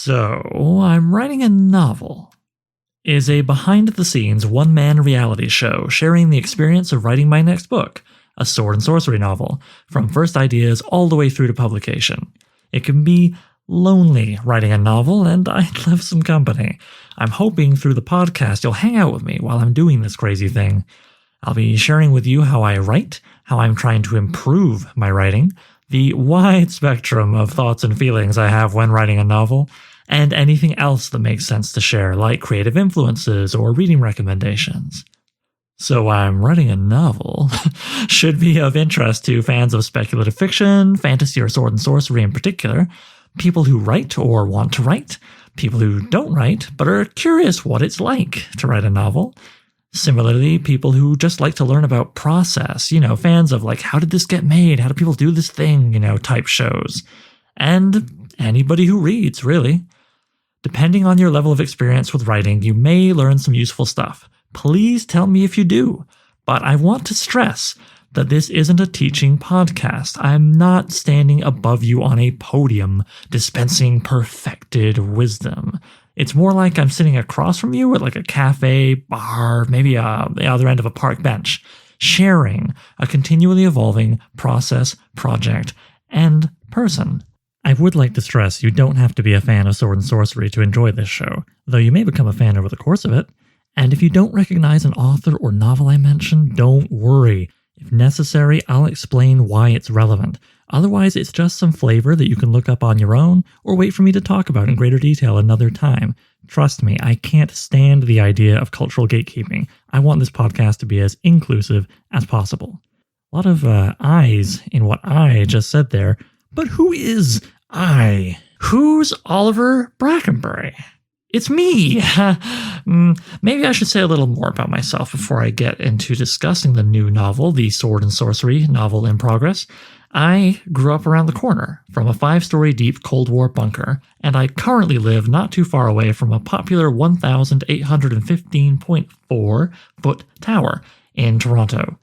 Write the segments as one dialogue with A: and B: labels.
A: So, I'm writing a novel. Is a behind-the-scenes one-man reality show sharing the experience of writing my next book, a sword and sorcery novel, from first ideas all the way through to publication. It can be lonely writing a novel, and I'd love some company. I'm hoping through the podcast you'll hang out with me while I'm doing this crazy thing. I'll be sharing with you how I write, how I'm trying to improve my writing, the wide spectrum of thoughts and feelings I have when writing a novel, and anything else that makes sense to share, like creative influences or reading recommendations. So I'm writing a novel should be of interest to fans of speculative fiction, fantasy or sword and sorcery in particular, people who write or want to write, people who don't write but are curious what it's like to write a novel. Similarly, people who just like to learn about process, fans of like, how did this get made? How do people do this thing, type shows. And anybody who reads, really. Depending on your level of experience with writing, you may learn some useful stuff. Please tell me if you do. But I want to stress that this isn't a teaching podcast. I'm not standing above you on a podium dispensing perfected wisdom. It's more like I'm sitting across from you at like a cafe, bar, maybe the other end of a park bench, sharing a continually evolving process, project, and person. I would like to stress you don't have to be a fan of sword and sorcery to enjoy this show, though you may become a fan over the course of it. And if you don't recognize an author or novel I mentioned, don't worry. If necessary, I'll explain why it's relevant. Otherwise, it's just some flavor that you can look up on your own or wait for me to talk about in greater detail another time. Trust me, I can't stand the idea of cultural gatekeeping. I want this podcast to be as inclusive as possible. A lot of I's in what I just said there, but who is I? Who's Oliver Brackenbury? It's me! Maybe I should say a little more about myself before I get into discussing the new novel, the Sword and Sorcery novel in progress. I grew up around the corner from a 5-story deep Cold War bunker, and I currently live not too far away from a popular 1,815.4-foot tower in Toronto.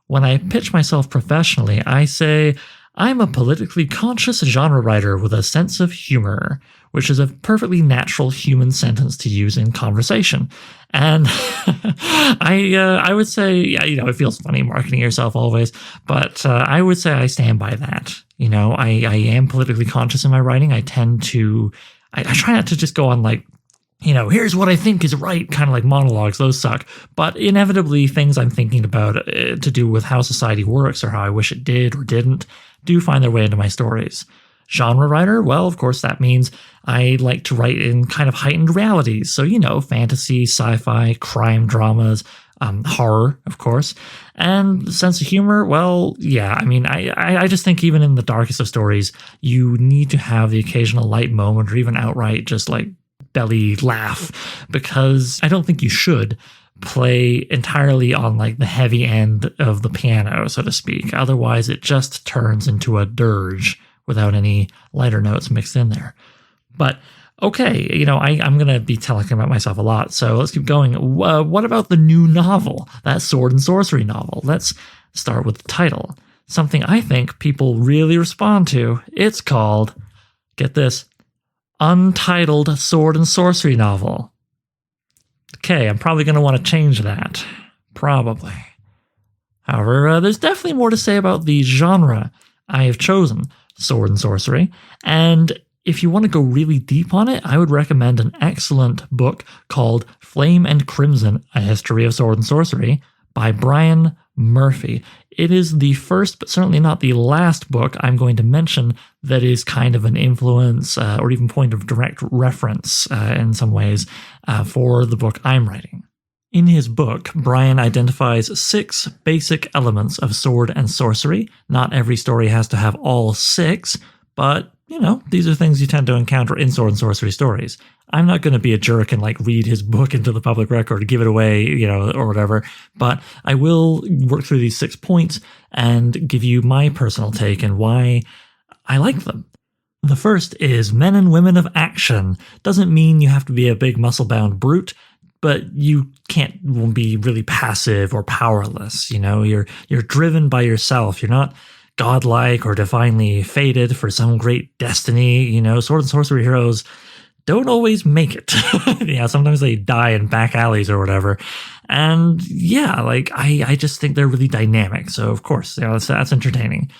A: When I pitch myself professionally, I say I'm a politically conscious genre writer with a sense of humor, which is a perfectly natural human sentence to use in conversation. And I would say, it feels funny marketing yourself always, but I would say I stand by that. I am politically conscious in my writing. I tend to, I try not to just go on like, here's what I think is right, kind of like monologues, those suck. But inevitably, things I'm thinking about to do with how society works or how I wish it did or didn't do find their way into my stories. Genre writer? Well, of course, that means I like to write in kind of heightened realities. So, fantasy, sci-fi, crime dramas, horror, of course. And sense of humor? Well, yeah, I just think even in the darkest of stories, you need to have the occasional light moment or even outright just like belly laugh, because I don't think you should play entirely on like the heavy end of the piano, so to speak. Otherwise, it just turns into a dirge without any lighter notes mixed in there. But okay, I'm going to be talking about myself a lot, so let's keep going. What about the new novel, that sword and sorcery novel? Let's start with the title. Something I think people really respond to. It's called, get this, Untitled Sword and Sorcery novel. Okay, I'm probably going to want to change that. Probably. However, there's definitely more to say about the genre I have chosen, sword and sorcery, and if you want to go really deep on it, I would recommend an excellent book called Flame and Crimson, A History of Sword and Sorcery by Brian Murphy. It is the first, but certainly not the last book I'm going to mention that is kind of an influence or even point of direct reference in some ways for the book I'm writing. In his book, Brian identifies 6 basic elements of sword and sorcery. Not every story has to have all 6, but, these are things you tend to encounter in sword and sorcery stories. I'm not going to be a jerk and read his book into the public record, give it away, or whatever, but I will work through these 6 points and give you my personal take and why I like them. The first is men and women of action. Doesn't mean you have to be a big muscle-bound brute, but you won't be really passive or powerless. You're driven by yourself. You're not godlike or divinely fated for some great destiny. Sword and sorcery heroes don't always make it. Sometimes they die in back alleys or whatever. And yeah, I just think they're really dynamic. So of course, that's entertaining.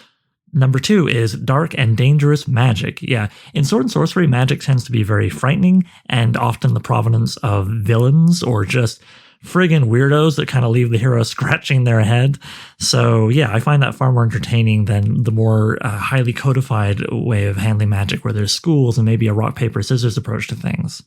A: Number 2 is dark and dangerous magic. Yeah, in Sword and Sorcery, magic tends to be very frightening and often the provenance of villains or just friggin' weirdos that kind of leave the hero scratching their head. So yeah, I find that far more entertaining than the more highly codified way of handling magic where there's schools and maybe a rock, paper, scissors approach to things.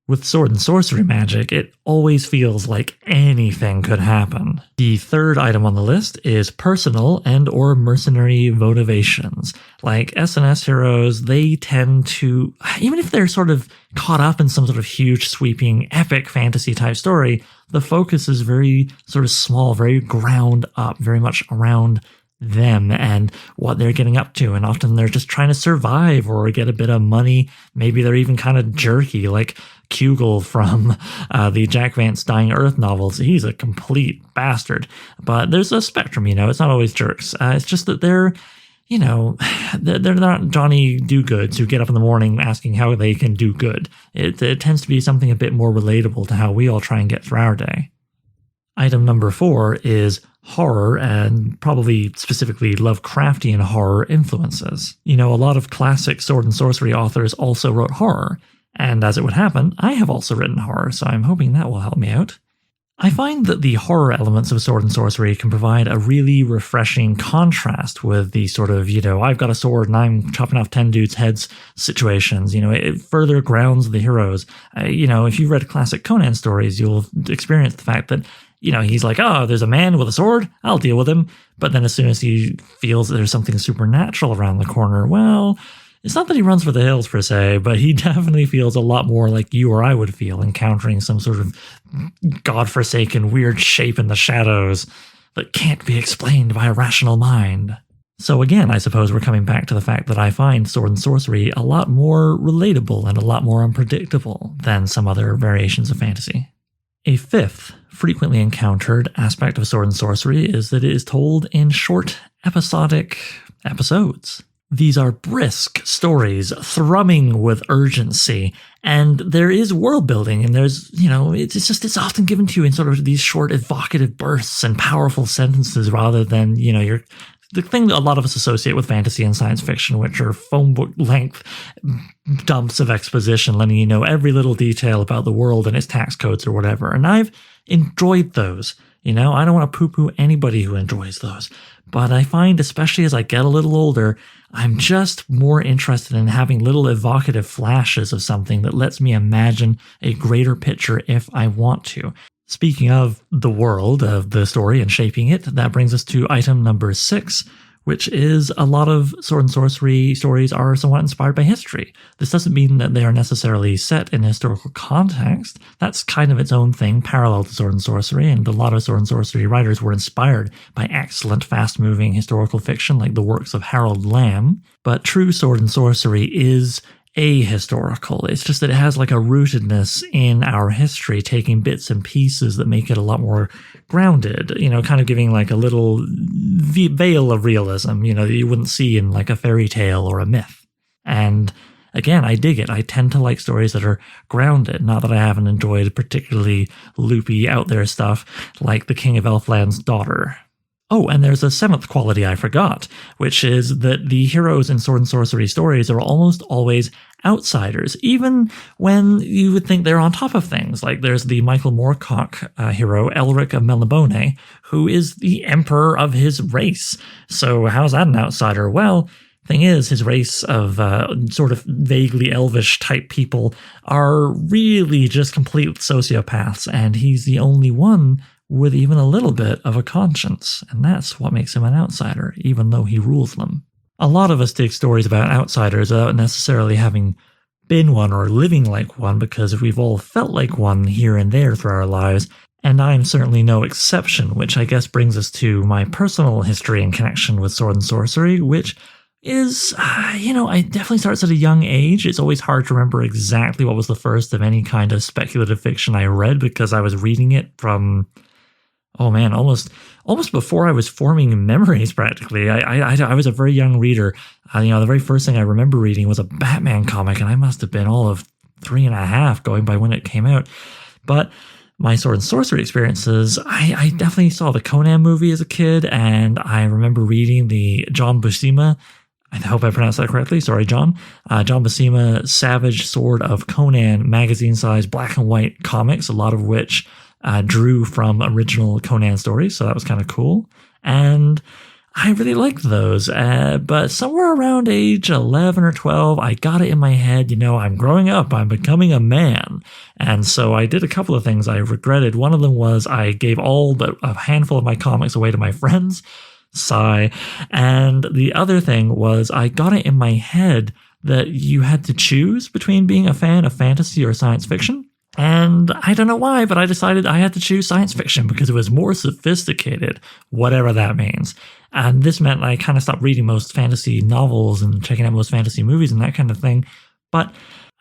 A: With Sword and Sorcery magic, it always feels like anything could happen. The third item on the list is personal and or mercenary motivations. Like SNS heroes, they tend to, even if they're sort of caught up in some sort of huge, sweeping, epic fantasy type story, the focus is very sort of small, very ground up, very much around them and what they're getting up to. And often they're just trying to survive or get a bit of money. Maybe they're even kind of jerky, like Kugel from the Jack Vance Dying Earth novels. He's a complete bastard. But there's a spectrum, it's not always jerks. It's just that they're not Johnny do-goods who get up in the morning asking how they can do good. It tends to be something a bit more relatable to how we all try and get through our day. Item number 4 is horror and probably specifically Lovecraftian horror influences. A lot of classic Sword and Sorcery authors also wrote horror. And as it would happen, I have also written horror, so I'm hoping that will help me out. I find that the horror elements of Sword and Sorcery can provide a really refreshing contrast with the sort of, I've got a sword and I'm chopping off 10 dudes' heads situations. It further grounds the heroes. If you've read classic Conan stories, you'll experience the fact that, he's like, oh, there's a man with a sword, I'll deal with him. But then as soon as he feels that there's something supernatural around the corner, well, it's not that he runs for the hills per se, but he definitely feels a lot more like you or I would feel encountering some sort of godforsaken weird shape in the shadows that can't be explained by a rational mind. So again, I suppose we're coming back to the fact that I find Sword and Sorcery a lot more relatable and a lot more unpredictable than some other variations of fantasy. A fifth frequently encountered aspect of Sword and Sorcery is that it is told in short, episodic episodes. These are brisk stories, thrumming with urgency, and there is world building, and there's, it's often given to you in sort of these short evocative bursts and powerful sentences rather than, the thing that a lot of us associate with fantasy and science fiction, which are phone book length dumps of exposition, letting you know every little detail about the world and its tax codes or whatever. And I've enjoyed those. I don't want to poo-poo anybody who enjoys those. But I find, especially as I get a little older, I'm just more interested in having little evocative flashes of something that lets me imagine a greater picture if I want to. Speaking of the world of the story and shaping it, that brings us to item number 6, which is a lot of Sword and Sorcery stories are somewhat inspired by history. This doesn't mean that they are necessarily set in a historical context. That's kind of its own thing, parallel to Sword and Sorcery, and a lot of Sword and Sorcery writers were inspired by excellent, fast-moving historical fiction like the works of Harold Lamb. But true Sword and Sorcery is ahistorical. It's just that it has like a rootedness in our history, taking bits and pieces that make it a lot more grounded, kind of giving like a little veil of realism, that you wouldn't see in like a fairy tale or a myth. And again, I dig it. I tend to like stories that are grounded. Not that I haven't enjoyed particularly loopy out there stuff like The King of Elfland's Daughter. Oh, and there's a 7th quality I forgot, which is that the heroes in Sword and Sorcery stories are almost always outsiders, even when you would think they're on top of things. Like there's the Michael Moorcock hero, Elric of Melibone, who is the emperor of his race. So how's that an outsider? Well, thing is, his race of sort of vaguely elvish type people are really just complete sociopaths, and he's the only one with even a little bit of a conscience, and that's what makes him an outsider, even though he rules them. A lot of us dig stories about outsiders without necessarily having been one or living like one, because we've all felt like one here and there through our lives, and I'm certainly no exception, which I guess brings us to my personal history and connection with Sword and Sorcery, which is, it definitely starts at a young age. It's always hard to remember exactly what was the first of any kind of speculative fiction I read, because I was reading it from almost before I was forming memories, practically. I was a very young reader. The very first thing I remember reading was a Batman comic, and I must have been all of 3.5 going by when it came out. But my sword and sorcery experiences, I definitely saw the Conan movie as a kid, and I remember reading the John Buscema, I hope I pronounced that correctly, sorry John Buscema Savage Sword of Conan magazine-sized black and white comics, a lot of which drew from original Conan stories, so that was kind of cool. And I really liked those, but somewhere around age 11 or 12, I got it in my head, I'm growing up, I'm becoming a man. And so I did a couple of things I regretted. One of them was I gave a handful of my comics away to my friends. Sigh. And the other thing was I got it in my head that you had to choose between being a fan of fantasy or science fiction. And I don't know why, but I decided I had to choose science fiction because it was more sophisticated, whatever that means. And this meant I kind of stopped reading most fantasy novels and checking out most fantasy movies and that kind of thing. But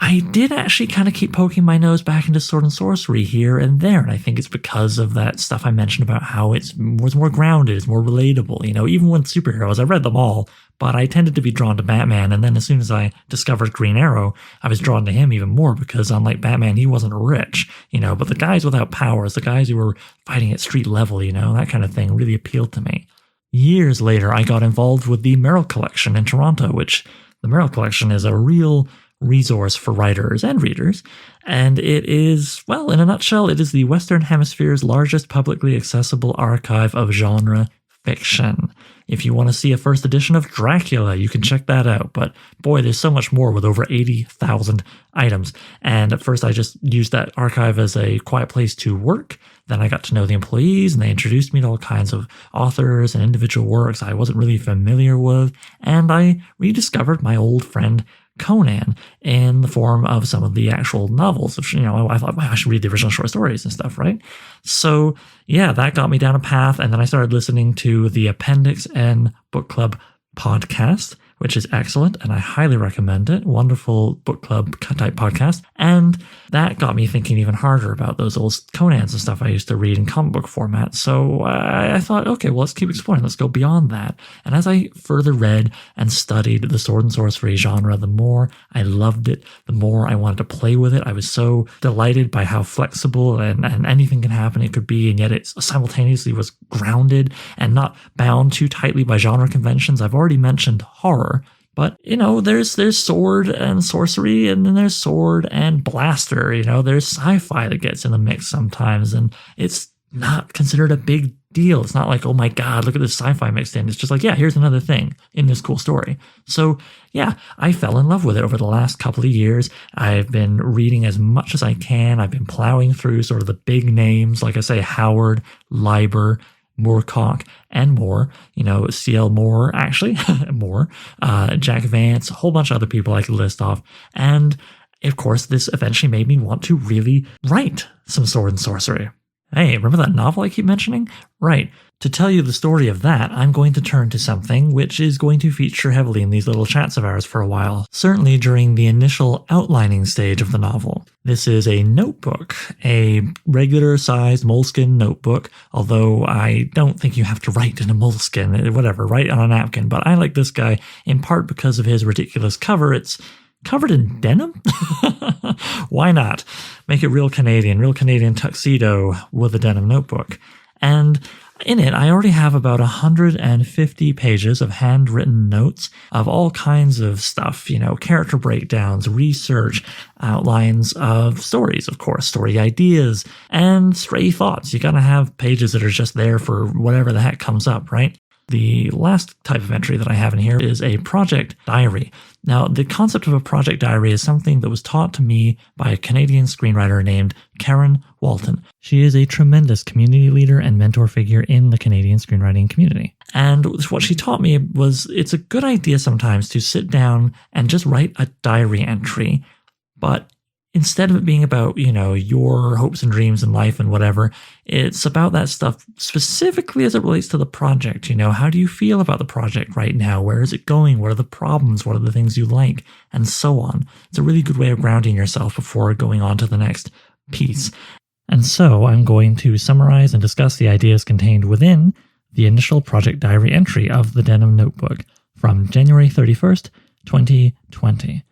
A: I did actually kind of keep poking my nose back into sword and sorcery here and there. And I think it's because of that stuff I mentioned about how it was more grounded, it's more relatable. Even with superheroes, I read them all, but I tended to be drawn to Batman. And then as soon as I discovered Green Arrow, I was drawn to him even more because unlike Batman, he wasn't rich, but the guys without powers, the guys who were fighting at street level, that kind of thing really appealed to me. Years later, I got involved with the Merrill Collection in Toronto, which the Merrill Collection is a real resource for writers and readers, and it is, well, in a nutshell, it is the Western Hemisphere's largest publicly accessible archive of genre fiction. If you want to see a first edition of Dracula, you can check that out, but boy, there's so much more with over 80,000 items. And at first I just used that archive as a quiet place to work. Then I got to know the employees and they introduced me to all kinds of authors and individual works I wasn't really familiar with, and I rediscovered my old friend Conan in the form of some of the actual novels. I thought, wow, I should read the original short stories and stuff, right? So yeah, that got me down a path. And then I started listening to the Appendix N Book Club podcast, which is excellent, and I highly recommend it. Wonderful book club type podcast. And that got me thinking even harder about those old Conans and stuff I used to read in comic book format. So I thought, okay, well, let's keep exploring. Let's go beyond that. And as I further read and studied the sword and sorcery genre, the more I loved it, the more I wanted to play with it. I was so delighted by how flexible and anything can happen it could be, and yet it simultaneously was grounded and not bound too tightly by genre conventions. I've already mentioned horror, but there's sword and sorcery, and then there's sword and blaster. There's sci-fi that gets in the mix sometimes, and it's not considered a big deal. It's not like, oh my god, look at this sci-fi mixed in. It's just like, yeah, here's another thing in this cool story. So yeah, I fell in love with it over the last couple of years. I've been reading as much as I can. I've been plowing through sort of the big names, like I say, Howard, Leiber, Moorcock, and more, C.L. Moore, actually, more, Jack Vance, a whole bunch of other people I could list off. And of course, this eventually made me want to really write some sword and sorcery. Hey, remember that novel I keep mentioning? Right. To tell you the story of that, I'm going to turn to something which is going to feature heavily in these little chats of ours for a while, certainly during the initial outlining stage of the novel. This is a notebook, a regular-sized moleskin notebook, although I don't think you have to write in a moleskin, whatever, write on a napkin, but I like this guy in part because of his ridiculous cover. It's covered in denim? Why not? Make it real Canadian tuxedo with a denim notebook. And in it, I already have about 150 pages of handwritten notes of all kinds of stuff, character breakdowns, research, outlines of stories, of course, story ideas, and stray thoughts. You gotta have pages that are just there for whatever the heck comes up, right? The last type of entry that I have in here is a project diary. Now, the concept of a project diary is something that was taught to me by a Canadian screenwriter named Karen Walton. She is a tremendous community leader and mentor figure in the Canadian screenwriting community. And what she taught me was it's a good idea sometimes to sit down and just write a diary entry, but instead of it being about, your hopes and dreams in life and whatever, it's about that stuff specifically as it relates to the project. How do you feel about the project right now? Where is it going? What are the problems? What are the things you like? And so on. It's a really good way of grounding yourself before going on to the next piece. And so I'm going to summarize and discuss the ideas contained within the initial project diary entry of the Denim Notebook from January 31st, 2020.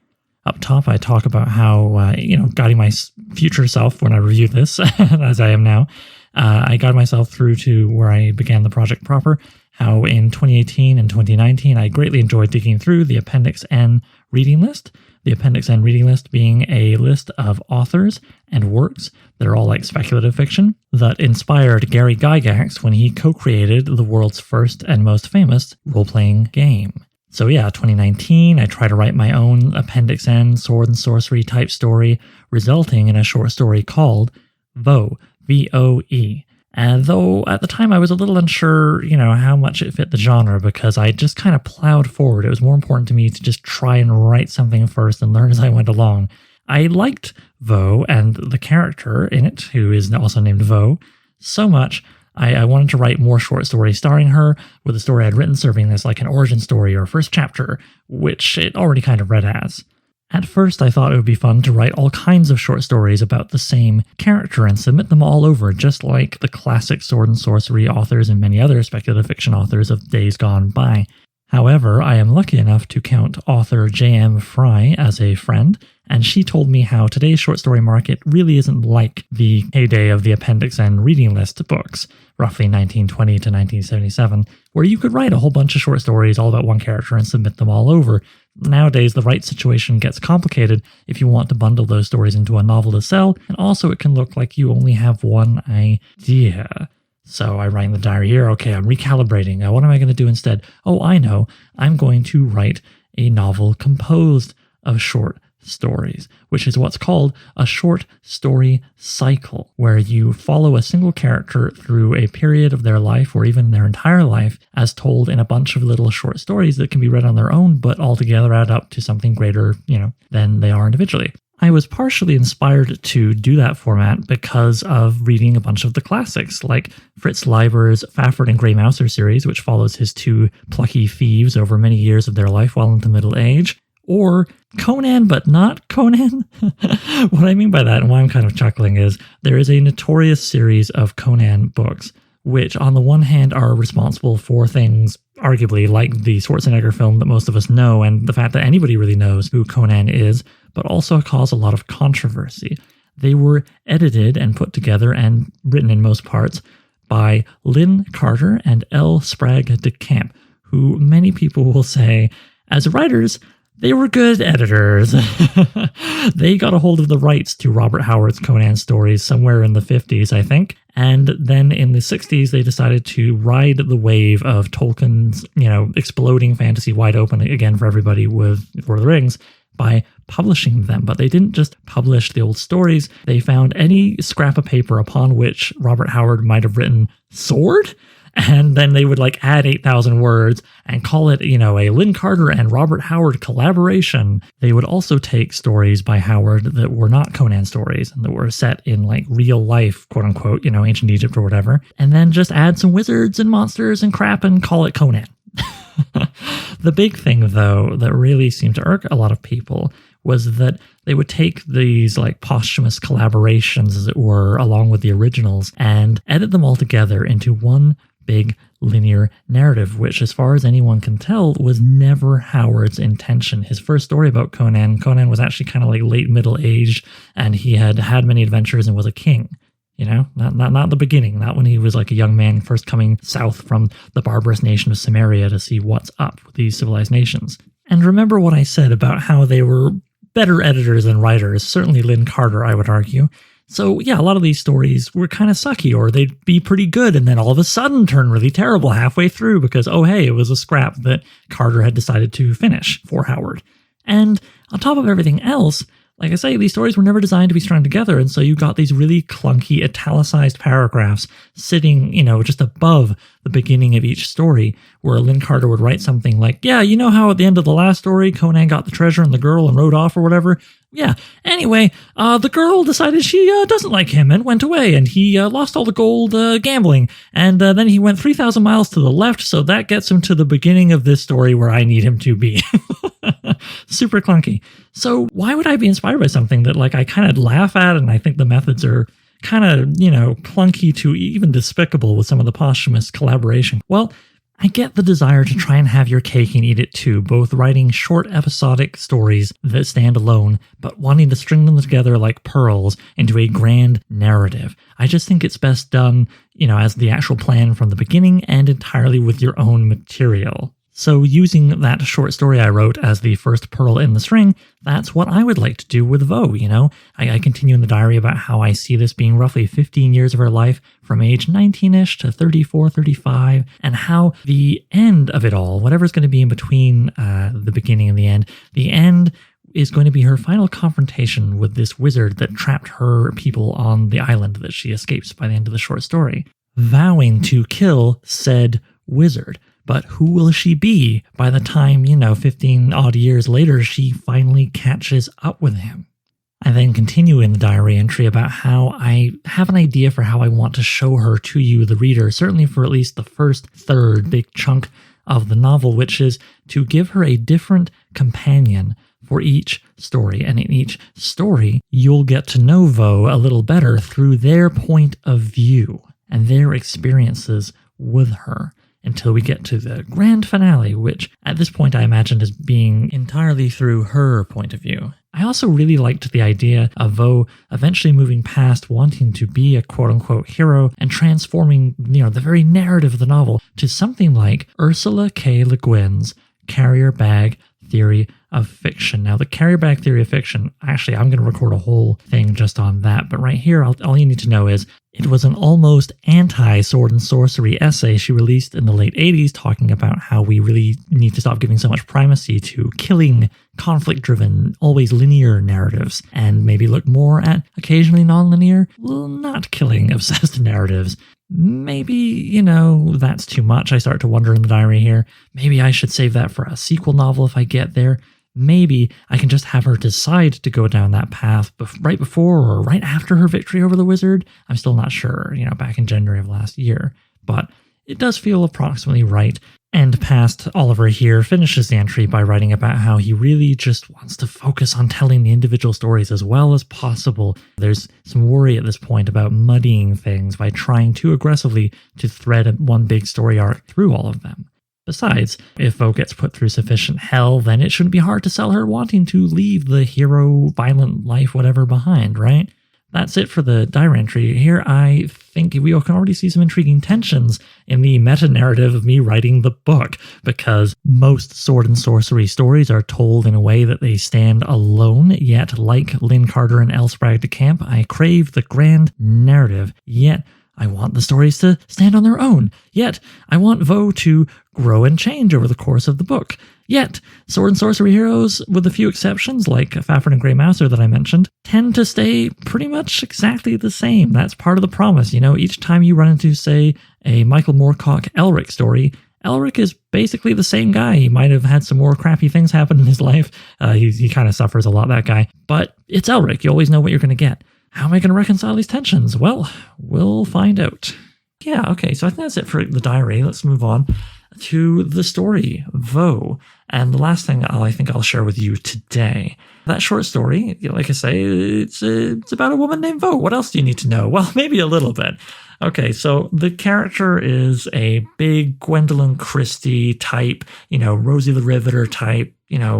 A: Up top, I talk about how, guiding my future self when I review this, as I am now, I guided myself through to where I began the project proper, how in 2018 and 2019, I greatly enjoyed digging through the Appendix N reading list. The Appendix N reading list being a list of authors and works that are all like speculative fiction that inspired Gary Gygax when he co-created the world's first and most famous role-playing game. So yeah, 2019, I tried to write my own Appendix N sword and sorcery type story, resulting in a short story called Voe, V-O-E. And though at the time I was a little unsure, how much it fit the genre because I just kind of plowed forward. It was more important to me to just try and write something first and learn as I went along. I liked Voe and the character in it, who is also named Voe, so much I wanted to write more short stories starring her, with the story I'd written serving as like an origin story or first chapter, which it already kind of read as. At first, I thought it would be fun to write all kinds of short stories about the same character and submit them all over, just like the classic sword and sorcery authors and many other speculative fiction authors of days gone by. However, I am lucky enough to count author J.M. Fry as a friend, and she told me how today's short story market really isn't like the heyday of the Appendix N reading list books, roughly 1920 to 1977, where you could write a whole bunch of short stories all about one character and submit them all over. Nowadays, the right situation gets complicated if you want to bundle those stories into a novel to sell, and also it can look like you only have one idea. So I write in the diary here, okay, I'm recalibrating. What am I going to do instead? Oh, I know. I'm going to write a novel composed of short stories, which is what's called a short story cycle, where you follow a single character through a period of their life or even their entire life as told in a bunch of little short stories that can be read on their own, but altogether add up to something greater, than they are individually. I was partially inspired to do that format because of reading a bunch of the classics, like Fritz Leiber's Fafhrd and Grey Mouser series, which follows his two plucky thieves over many years of their life while into middle age, or Conan, but not Conan. What I mean by that, and why I'm kind of chuckling, is there is a notorious series of Conan books, which on the one hand are responsible for things arguably like the Schwarzenegger film that most of us know, and the fact that anybody really knows who Conan is, but also cause a lot of controversy. They were edited and put together and written in most parts by Lynn Carter and L. Sprague de Camp, who many people will say, as writers, they were good editors. They got a hold of the rights to Robert Howard's Conan stories somewhere in the 50s, I think. And then in the 60s, they decided to ride the wave of Tolkien's, exploding fantasy wide open again for everybody with Lord of the Rings by publishing them. But they didn't just publish the old stories. They found any scrap of paper upon which Robert Howard might have written sword, and then they would add 8,000 words and call it, a Lynn Carter and Robert Howard collaboration. They would also take stories by Howard that were not Conan stories and that were set in real life, quote unquote, ancient Egypt or whatever, and then just add some wizards and monsters and crap and call it Conan. The big thing, though, that really seemed to irk a lot of people was that they would take these posthumous collaborations, as it were, along with the originals and edit them all together into one big linear narrative, which, as far as anyone can tell, was never Howard's intention. His first story about Conan was actually kind of late middle aged, and he had had many adventures and was a king. Not the beginning, not when he was a young man first coming south from the barbarous nation of Samaria to see what's up with these civilized nations. And remember what I said about how they were better editors than writers, certainly Lynn Carter, I would argue. So yeah, a lot of these stories were kind of sucky, or they'd be pretty good and then all of a sudden turn really terrible halfway through because, oh hey, it was a scrap that Carter had decided to finish for Howard. And on top of everything else, like I say, these stories were never designed to be strung together, and so you got these really clunky italicized paragraphs sitting, just above the beginning of each story, where Lynn Carter would write something like, yeah, you know how at the end of the last story, Conan got the treasure and the girl and rode off or whatever? Yeah, anyway, the girl decided she doesn't like him and went away, and he lost all the gold gambling, and then he went 3,000 miles to the left, so that gets him to the beginning of this story where I need him to be. Super clunky. So why would I be inspired by something that I kind of laugh at, and I think the methods are kind of, clunky to even despicable with some of the posthumous collaboration? Well, I get the desire to try and have your cake and eat it too, both writing short episodic stories that stand alone, but wanting to string them together like pearls into a grand narrative. I just think it's best done, as the actual plan from the beginning and entirely with your own material. So using that short story I wrote as the first pearl in the string, that's what I would like to do with Vo, I continue in the diary about how I see this being roughly 15 years of her life from age 19-ish to 34, 35, and how the end of it all, whatever's going to be in between the beginning and the end is going to be her final confrontation with this wizard that trapped her people on the island that she escapes by the end of the short story, vowing to kill said wizard. But who will she be by the time, 15 odd years later, she finally catches up with him? I then continue in the diary entry about how I have an idea for how I want to show her to you, the reader, certainly for at least the first third big chunk of the novel, which is to give her a different companion for each story. And in each story, you'll get to know Vo a little better through their point of view and their experiences with her, until we get to the grand finale, which at this point I imagined as being entirely through her point of view. I also really liked the idea of Vo eventually moving past wanting to be a quote-unquote hero and transforming, the very narrative of the novel to something like Ursula K. Le Guin's carrier bag theory of fiction. Now, the carrier bag theory of fiction, actually, I'm going to record a whole thing just on that, but right here, all you need to know is it was an almost anti-sword and sorcery essay she released in the late 80s talking about how we really need to stop giving so much primacy to killing, conflict-driven, always linear narratives, and maybe look more at occasionally non-linear, not killing obsessed narratives. Maybe, that's too much. I start to wonder in the diary here. Maybe I should save that for a sequel novel if I get there. Maybe I can just have her decide to go down that path right before or right after her victory over the wizard. I'm still not sure, back in January of last year. But it does feel approximately right. And past Oliver here finishes the entry by writing about how he really just wants to focus on telling the individual stories as well as possible. There's some worry at this point about muddying things by trying too aggressively to thread one big story arc through all of them. Besides, if Vo gets put through sufficient hell, then it shouldn't be hard to sell her wanting to leave the hero, violent life, whatever behind, right? That's it for the diary entry. Here, I think we can already see some intriguing tensions in the meta-narrative of me writing the book, because most sword and sorcery stories are told in a way that they stand alone, yet like Lynn Carter and L. Sprague de Camp, I crave the grand narrative, yet I want the stories to stand on their own, yet I want Vo to grow and change over the course of the book. Yet, sword and sorcery heroes, with a few exceptions like Fafhrd and Grey Mouser that I mentioned, tend to stay pretty much exactly the same. That's part of the promise. Each time you run into, say, a Michael Moorcock Elric story, Elric is basically the same guy. He might have had some more crappy things happen in his life. He kind of suffers a lot, that guy. But it's Elric. You always know what you're going to get. How am I going to reconcile these tensions? Well, we'll find out. Yeah, okay, so I think that's it for the diary. Let's move on to the story, Vo. And the last thing I think I'll share with you today. That short story, like I say, it's about a woman named Vo. What else do you need to know? Well, maybe a little bit. Okay, so the character is a big Gwendolyn Christie type, Rosie the Riveter type,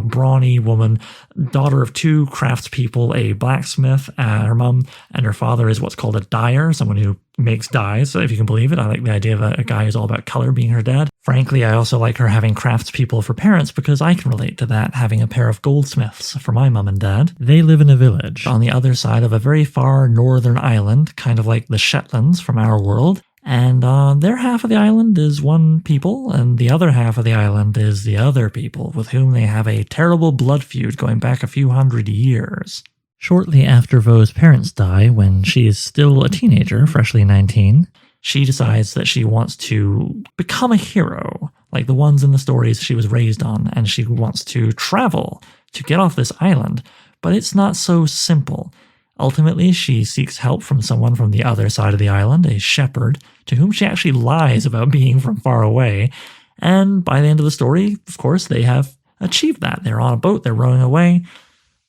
A: brawny woman, daughter of two craftspeople, a blacksmith. Her mom and her father is what's called a dyer, someone who makes dyes, so if you can believe it. I like the idea of a guy who's all about color being her dad. Frankly, I also like her having craftspeople for parents because I can relate to that, having a pair of goldsmiths for my mom and dad. They live in a village on the other side of a very far northern island, kind of like the Shetlands from our world. And their half of the island is one people, and the other half of the island is the other people, with whom they have a terrible blood feud going back a few hundred years. Shortly after Vo's parents die, when she is still a teenager, freshly 19, she decides that she wants to become a hero, like the ones in the stories she was raised on, and she wants to travel to get off this island. But it's not so simple. Ultimately, she seeks help from someone from the other side of the island, a shepherd, to whom she actually lies about being from far away. And by the end of the story, of course, they have achieved that. They're on a boat, they're rowing away.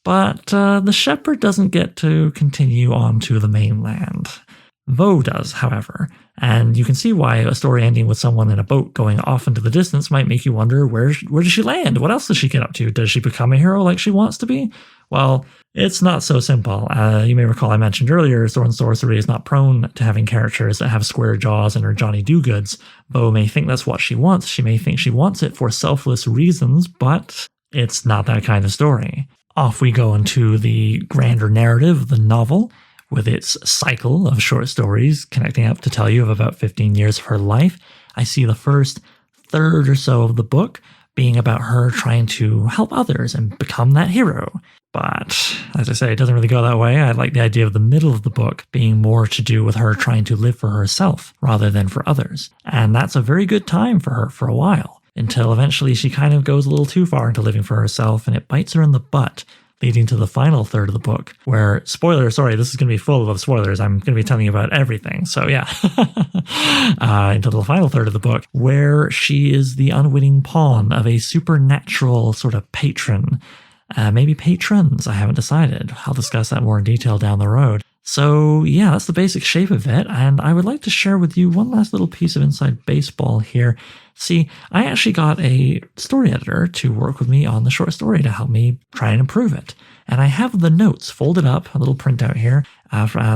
A: But the shepherd doesn't get to continue on to the mainland. Vo does, however, and you can see why a story ending with someone in a boat going off into the distance might make you wonder where does she land? What else does she get up to? Does she become a hero like she wants to be? Well, it's not so simple. You may recall I mentioned earlier, Sword and Sorcery is not prone to having characters that have square jaws and are Johnny Do-Goods. Vo may think that's what she wants. She may think she wants it for selfless reasons, but it's not that kind of story. Off we go into the grander narrative of the novel, with its cycle of short stories connecting up to tell you of about 15 years of her life. I see the first third or so of the book being about her trying to help others and become that hero. But, as I say, it doesn't really go that way. I like the idea of the middle of the book being more to do with her trying to live for herself rather than for others. And that's a very good time for her for a while, until eventually she kind of goes a little too far into living for herself and it bites her in the butt, leading to the final third of the book, where, spoiler, sorry, this is going to be full of spoilers. I'm going to be telling you about everything. So yeah, into the final third of the book, where she is the unwitting pawn of a supernatural sort of patron. Maybe patrons, I haven't decided. I'll discuss that more in detail down the road. So yeah, that's the basic shape of it, and I would like to share with you one last little piece of inside baseball here. See, I actually got a story editor to work with me on the short story to help me try and improve it. And I have the notes folded up, a little printout here,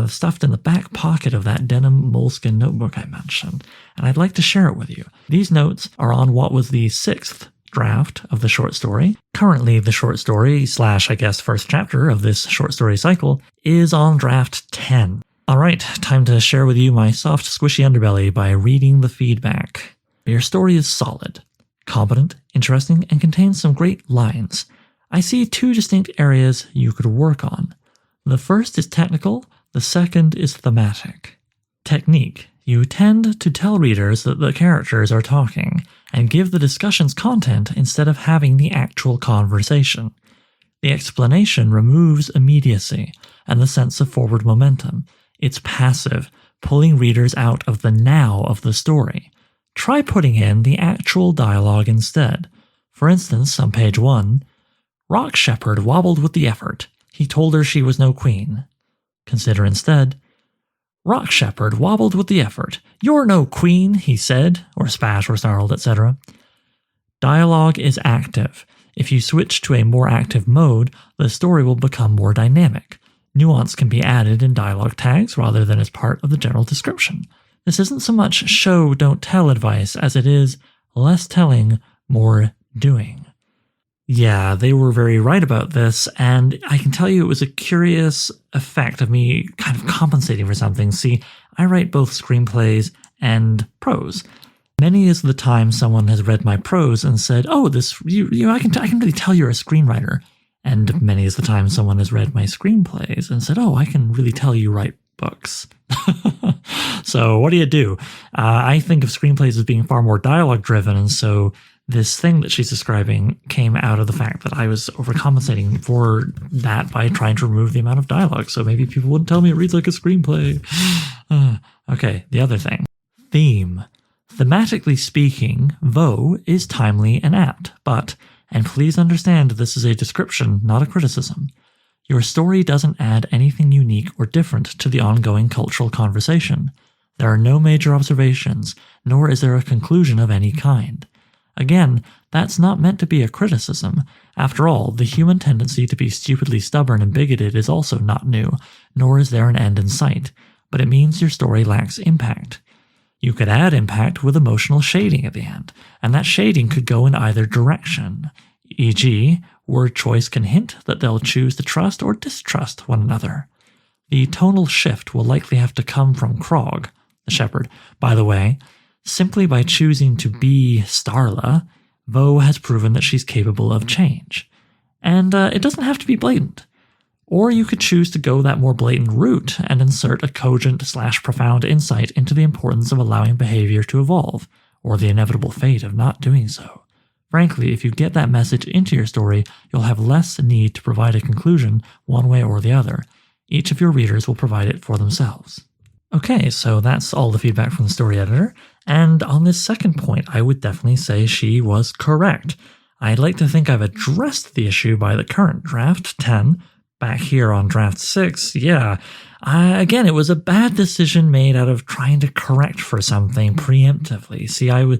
A: stuffed in the back pocket of that denim moleskin notebook I mentioned. And I'd like to share it with you. These notes are on what was the 6th draft of the short story. Currently, the short story / I guess first chapter of this short story cycle is on draft 10. All right, time to share with you my soft, squishy underbelly by reading the feedback. Your story is solid, competent, interesting, and contains some great lines. I see 2 distinct areas you could work on. The first is technical, the second is thematic. Technique. You tend to tell readers that the characters are talking, and give the discussion's content instead of having the actual conversation. The explanation removes immediacy and the sense of forward momentum. It's passive, pulling readers out of the now of the story. Try putting in the actual dialogue instead. For instance, on page 1, Rock Shepherd wobbled with the effort. He told her she was no queen. Consider instead, Rock Shepherd wobbled with the effort. You're no queen, he said, or spat or snarled, etc. Dialogue is active. If you switch to a more active mode, the story will become more dynamic. Nuance can be added in dialogue tags rather than as part of the general description. This isn't so much show, don't tell advice as it is less telling, more doing. Yeah, they were very right about this, and I can tell you it was a curious effect of me kind of compensating for something. See, I write both screenplays and prose. Many is the time someone has read my prose and said, "Oh, I can really tell you're a screenwriter." And many is the time someone has read my screenplays and said, "Oh, I can really tell you write books." So what do? I think of screenplays as being far more dialogue driven, and so this thing that she's describing came out of the fact that I was overcompensating for that by trying to remove the amount of dialogue, so maybe people wouldn't tell me it reads like a screenplay. Okay, the other thing. Theme. Thematically speaking, Vo is timely and apt, but, and please understand this is a description, not a criticism, your story doesn't add anything unique or different to the ongoing cultural conversation. There are no major observations, nor is there a conclusion of any kind. Again, that's not meant to be a criticism. After all, the human tendency to be stupidly stubborn and bigoted is also not new, nor is there an end in sight, but it means your story lacks impact. You could add impact with emotional shading at the end, and that shading could go in either direction. E.g., word choice can hint that they'll choose to trust or distrust one another. The tonal shift will likely have to come from Krog, the shepherd. By the way, simply by choosing to be Starla, Vo has proven that she's capable of change. And it doesn't have to be blatant. Or you could choose to go that more blatant route and insert a cogent / profound insight into the importance of allowing behavior to evolve, or the inevitable fate of not doing so. Frankly, if you get that message into your story, you'll have less need to provide a conclusion one way or the other. Each of your readers will provide it for themselves. Okay, so that's all the feedback from the story editor, and on this second point, I would definitely say she was correct. I'd like to think I've addressed the issue by the current draft 10, back here on draft 6, yeah, again, it was a bad decision made out of trying to correct for something preemptively. See, I was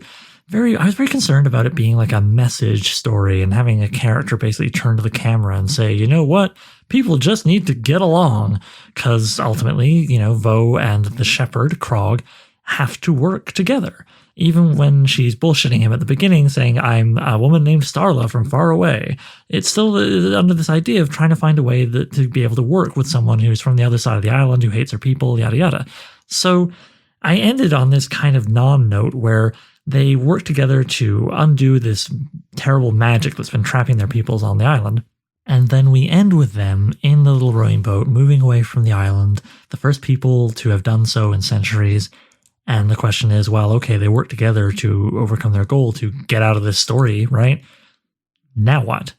A: very concerned about it being like a message story and having a character basically turn to the camera and say, you know what, people just need to get along, because ultimately, Vo and the shepherd, Krog, have to work together. Even when she's bullshitting him at the beginning, saying, I'm a woman named Starla from far away, it's still under this idea of trying to find a way to be able to work with someone who's from the other side of the island, who hates her people, yada yada. So I ended on this kind of non-note where they work together to undo this terrible magic that's been trapping their peoples on the island. And then we end with them in the little rowing boat, moving away from the island, the first people to have done so in centuries. And the question is, well, okay, they work together to overcome their goal to get out of this story, right? Now what?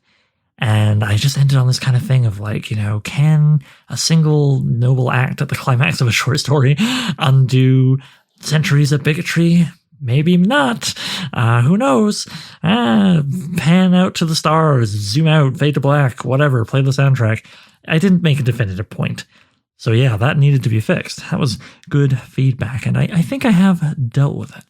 A: And I just ended on this kind of thing of like, can a single noble act at the climax of a short story undo centuries of bigotry? Maybe not. Who knows? Pan out to the stars, zoom out, fade to black, whatever, play the soundtrack. I didn't make a definitive point. So yeah, that needed to be fixed. That was good feedback, and I think I have dealt with it.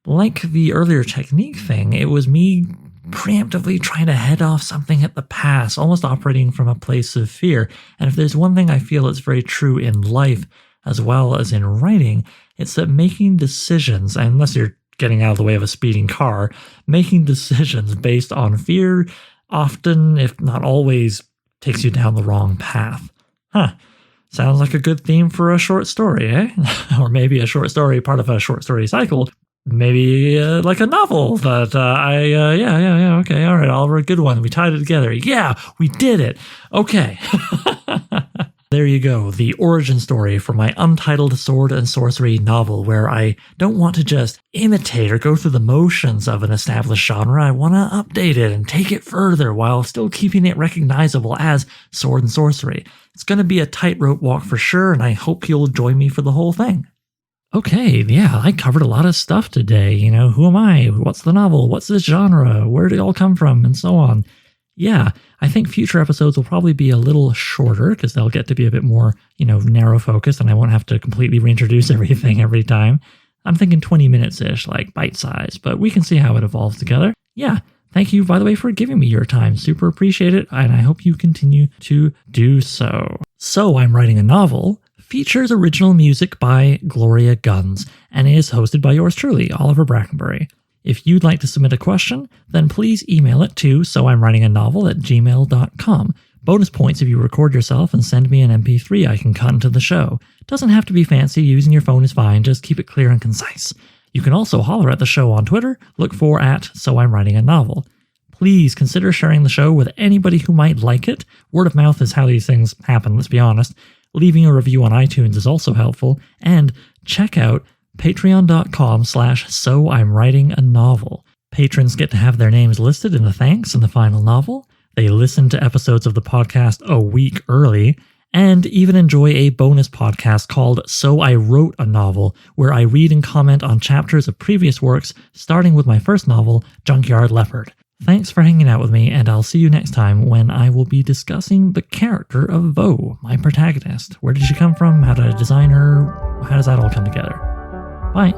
A: Like the earlier technique thing, it was me preemptively trying to head off something at the pass, almost operating from a place of fear. And if there's one thing I feel is very true in life as well as in writing, it's that making decisions, unless you're getting out of the way of a speeding car, making decisions based on fear often, if not always, takes you down the wrong path. Sounds like a good theme for a short story, eh? Or maybe a short story, part of a short story cycle. Maybe like a novel that okay, all right, Oliver, good one. We tied it together. Yeah, we did it. Okay. There you go, the origin story for my Untitled Sword and Sorcery novel, where I don't want to just imitate or go through the motions of an established genre. I want to update it and take it further while still keeping it recognizable as sword and sorcery. It's going to be a tightrope walk for sure, and I hope you'll join me for the whole thing. Okay, yeah, I covered a lot of stuff today. Who am I? What's the novel? What's this genre? Where did it all come from? And so on. Yeah, I think future episodes will probably be a little shorter because they'll get to be a bit more, narrow focused, and I won't have to completely reintroduce everything every time. I'm thinking 20 minutes-ish, like bite-size, but we can see how it evolves together. Yeah, thank you, by the way, for giving me your time. Super appreciate it, and I hope you continue to do so. So I'm writing a novel, features original music by Gloria Guns, and is hosted by yours truly, Oliver Brackenbury. If you'd like to submit a question, then please email it to soimwritinganovel@gmail.com. Bonus points if you record yourself and send me an MP3 I can cut into the show. Doesn't have to be fancy, using your phone is fine, just keep it clear and concise. You can also holler at the show on Twitter, look for @SoI'mWritingANovel. Please consider sharing the show with anybody who might like it. Word of mouth is how these things happen, let's be honest. Leaving a review on iTunes is also helpful, and check out patreon.com/SoI'mWritingANovel. Patrons get to have their names listed in the thanks in the final novel. They listen to episodes of the podcast a week early, and even enjoy a bonus podcast called So I Wrote a Novel, where I read and comment on chapters of previous works, starting with my first novel, Junkyard Leopard. Thanks for hanging out with me, and I'll see you next time when I will be discussing the character of Vo, my protagonist. Where did she come from? How did I design her? How does that all come together? Bye.